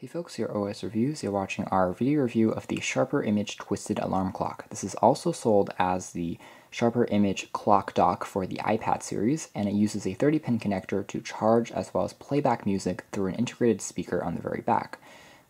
Hey folks, here OS Reviews. You're watching our video review of the Sharper Image Twisted Alarm Clock. This is also sold as the Sharper Image Clock Dock for the iPad series, and it uses a 30-pin connector to charge as well as playback music through an integrated speaker on the very back.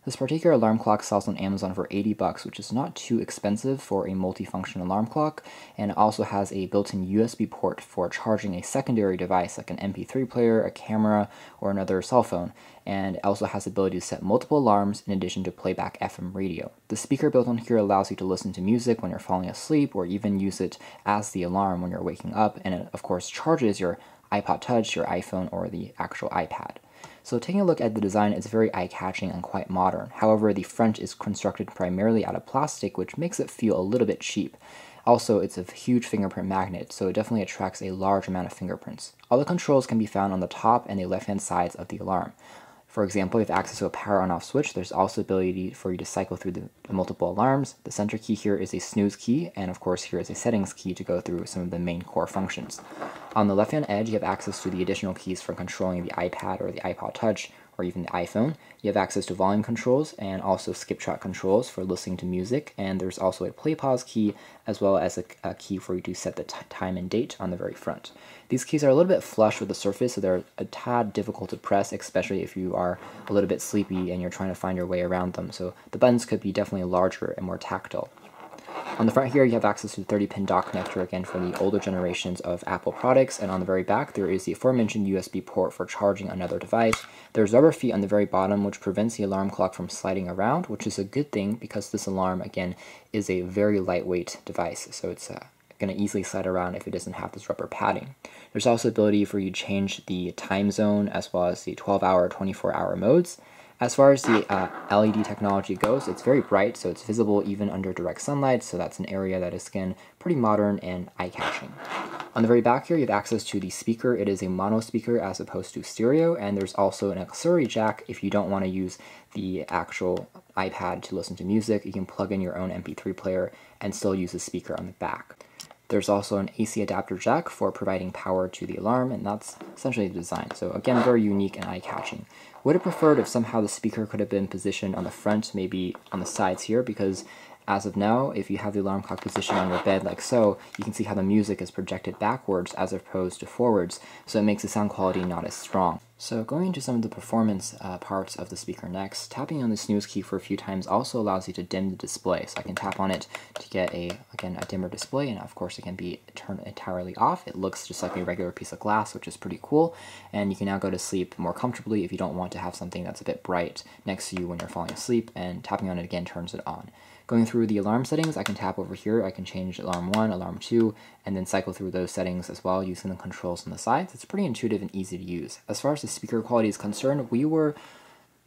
This particular alarm clock sells on Amazon for $80, which is not too expensive for a multifunction alarm clock, and it also has a built-in USB port for charging a secondary device like an MP3 player, a camera, or another cell phone, and it also has the ability to set multiple alarms in addition to playback FM radio. The speaker built on here allows you to listen to music when you're falling asleep, or even use it as the alarm when you're waking up, and it of course charges your iPod Touch, your iPhone, or the actual iPad. So taking a look at the design, it's very eye-catching and quite modern. However, the front is constructed primarily out of plastic, which makes it feel a little bit cheap. Also, it's a huge fingerprint magnet, so it definitely attracts a large amount of fingerprints. All the controls can be found on the top and the left-hand sides of the alarm. For example, if you have access to a power on-off switch, there's also ability for you to cycle through the multiple alarms. The center key here is a snooze key, and of course here is a settings key to go through some of the main core functions. On the left-hand edge, you have access to the additional keys for controlling the iPad or the iPod Touch, or even the iPhone. You have access to volume controls and also skip track controls for listening to music, and there's also a play pause key as well as a key for you to set the time and date on the very front. These keys are a little bit flush with the surface, so they're a tad difficult to press, especially if you are a little bit sleepy and you're trying to find your way around them, so the buttons could be definitely larger and more tactile. On the front here, you have access to the 30-pin dock connector, again for the older generations of Apple products, and on the very back there is the aforementioned USB port for charging another device. There's rubber feet on the very bottom, which prevents the alarm clock from sliding around, which is a good thing because this alarm, again, is a very lightweight device, so it's going to easily slide around if it doesn't have this rubber padding. There's also ability for you to change the time zone as well as the 12-hour, 24-hour modes. As far as the LED technology goes, it's very bright, so it's visible even under direct sunlight, so that's an area that is, again, pretty modern and eye-catching. On the very back here, you have access to the speaker. It is a mono speaker as opposed to stereo, and there's also an auxiliary jack if you don't want to use the actual iPad to listen to music. You can plug in your own MP3 player and still use the speaker on the back. There's also an AC adapter jack for providing power to the alarm, and that's essentially the design. So again, very unique and eye-catching. Would have preferred if somehow the speaker could have been positioned on the front, maybe on the sides here, because as of now, if you have the alarm clock positioned on your bed like so, you can see how the music is projected backwards as opposed to forwards, so it makes the sound quality not as strong. So going into some of the performance parts of the speaker next, tapping on the snooze key for a few times also allows you to dim the display. So I can tap on it to get a dimmer display, and of course it can be turned entirely off. It looks just like a regular piece of glass, which is pretty cool, and you can now go to sleep more comfortably if you don't want to have something that's a bit bright next to you when you're falling asleep, and tapping on it again turns it on. Going through the alarm settings, I can tap over here, I can change alarm 1, alarm 2, and then cycle through those settings as well using the controls on the sides. It's pretty intuitive and easy to use. As far as the speaker quality is concerned, we were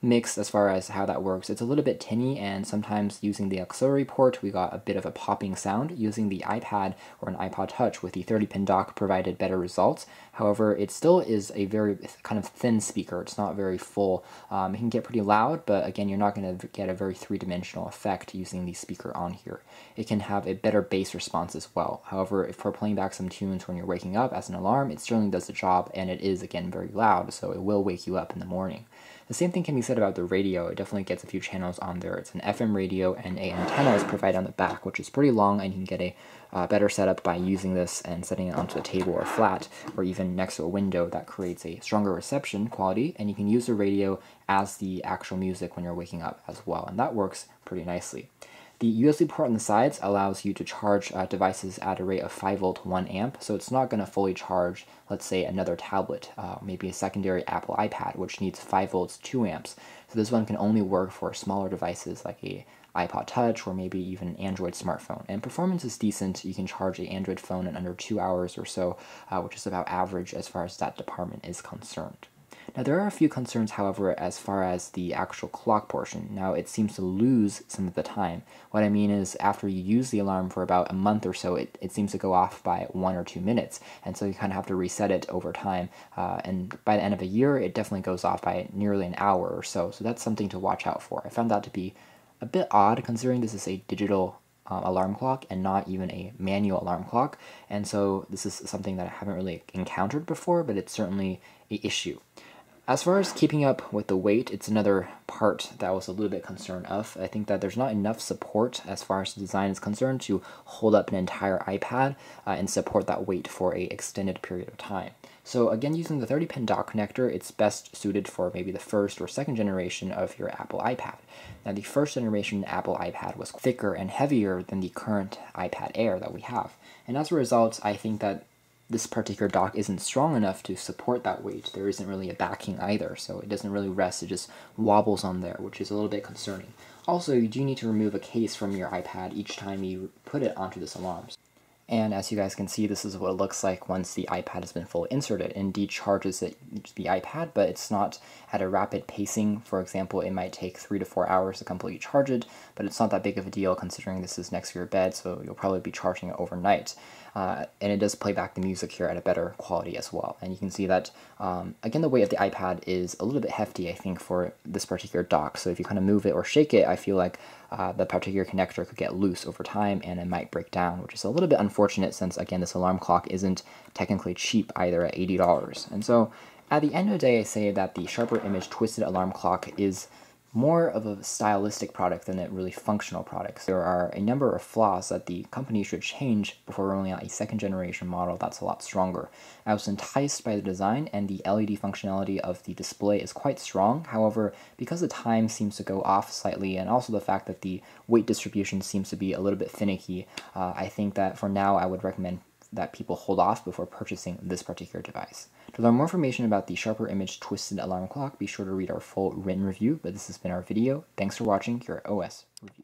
mixed as far as how that works. It's a little bit tinny, and sometimes using the auxiliary port we got a bit of a popping sound. Using the iPad or an iPod Touch with the 30-pin dock provided better results. However, it still is a very kind of thin speaker. It's not very full. It can get pretty loud, but again, you're not going to get a very three-dimensional effect using the speaker on here. It can have a better bass response as well. However, if we're playing back some tunes when you're waking up as an alarm, it certainly does the job, and it is, again, very loud, so it will wake you up in the morning. The same thing can be said about the radio. It definitely gets a few channels on there. It's an FM radio, and an antenna is provided on the back, which is pretty long, and you can get a better setup by using this and setting it onto a table or flat, or even next to a window. That creates a stronger reception quality, and you can use the radio as the actual music when you're waking up as well, and that works pretty nicely. The USB port on the sides allows you to charge devices at a rate of 5 volt 1 amp, so it's not going to fully charge, let's say, another tablet, maybe a secondary Apple iPad, which needs 5 volts 2 amps. So this one can only work for smaller devices like a iPod Touch or maybe even an Android smartphone. And performance is decent. You can charge an Android phone in under 2 hours or so, which is about average as far as that department is concerned. Now there are a few concerns, however, as far as the actual clock portion. Now it seems to lose some of the time. What I mean is after you use the alarm for about a month or so, it seems to go off by 1 or 2 minutes, and so you kind of have to reset it over time, and by the end of a year it definitely goes off by nearly an hour or so, so that's something to watch out for. I found that to be a bit odd considering this is a digital alarm clock and not even a manual alarm clock, and so this is something that I haven't really encountered before, but it's certainly an issue. As far as keeping up with the weight, it's another part part that I was a little bit concerned of. I think that there's not enough support as far as the design is concerned to hold up an entire iPad and support that weight for an extended period of time. So again, using the 30-pin dock connector, it's best suited for maybe the first or second generation of your Apple iPad. Now, the first generation Apple iPad was thicker and heavier than the current iPad Air that we have. And as a result, I think that this particular dock isn't strong enough to support that weight. There isn't really a backing either, so it doesn't really rest, it just wobbles on there, which is a little bit concerning. Also, you do need to remove a case from your iPad each time you put it onto this alarm. And as you guys can see, this is what it looks like once the iPad has been fully inserted. It indeed charges the iPad, but it's not at a rapid pacing. For example, it might take 3 to 4 hours to completely charge it, but it's not that big of a deal considering this is next to your bed, so you'll probably be charging it overnight. And it does play back the music here at a better quality as well. And you can see that, again, the weight of the iPad is a little bit hefty, I think, for this particular dock. So if you kind of move it or shake it, I feel like the particular connector could get loose over time and it might break down, which is a little bit unfortunate since, again, this alarm clock isn't technically cheap either at $80. And so at the end of the day, I say that the Sharper Image Twisted Alarm Clock is more of a stylistic product than a really functional product. There are a number of flaws that the company should change before rolling out a second generation model that's a lot stronger. I was enticed by the design, and the LED functionality of the display is quite strong. However, because the time seems to go off slightly, and also the fact that the weight distribution seems to be a little bit finicky, I think that for now I would recommend that people hold off before purchasing this particular device. To learn more information about the Sharper Image Twisted Alarm Clock, be sure to read our full written review, but this has been our video. Thanks for watching your OS review.